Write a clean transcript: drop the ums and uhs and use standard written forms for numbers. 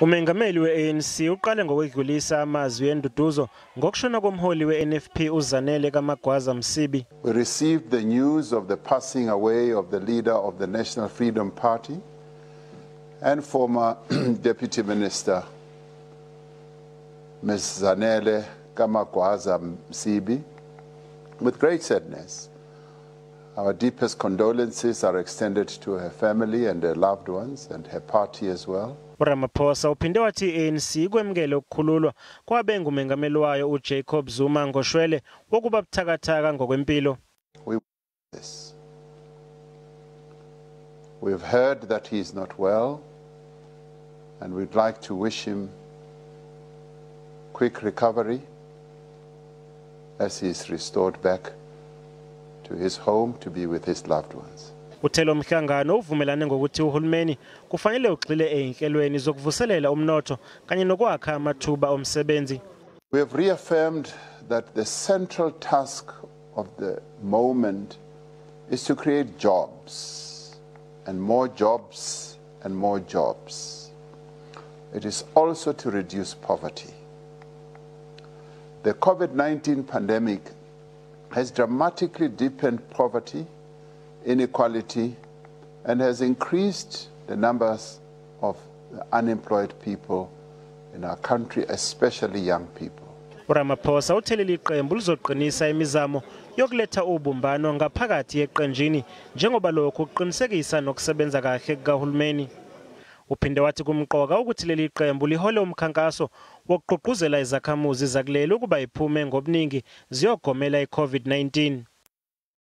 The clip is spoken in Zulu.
UMengameli weANC uqale ngokwedlulisa amazwi enduduzo ngokushona komholi weNFP uZanele kaMagwaza Msibi. We received the news of the passing away of the leader of the National Freedom Party and former Deputy Minister Ms. Zanele kaMagwaza Msibi with great sadness. Our deepest condolences are extended to her family and her loved ones and her party as well. URamaphosa uphinde wathi iANC kwemukele ukukhululwa kwabengu umengameli wayo uJacob Zuma ngoshwele wokuba buthakathaka ngokwempilo. We've heard that he is not well and we'd like to wish him quick recovery as he is restored back to his home to be with his loved ones. Uthe lomhlangano uvumelane ngokuthi uhulumeni kufanele ugxile einhlelweni zokuvuselela umnotho kanye nokwakha amathuba omsebenzi. We have reaffirmed that the central task of the moment is to create jobs and more jobs and more jobs. It is also to reduce poverty. The COVID-19 pandemic has dramatically deepened poverty, inequality, and has increased the numbers of unemployed people in our country, especially young people. URamaphosa uthelile iqembu lizoqinisa imizamo yokuletha ubumbano ngaphakathi yeqenjini njengoba lokhu kuqinisekisa nokusebenza kahle kahulumeni. Uphinde wathi kumqoka ukuthi leli qembu lihole umkhankaso wokugqugquzela izakhamuzi zakuleli ukuba iphume ngobuningi ziyogomela iCovid-19.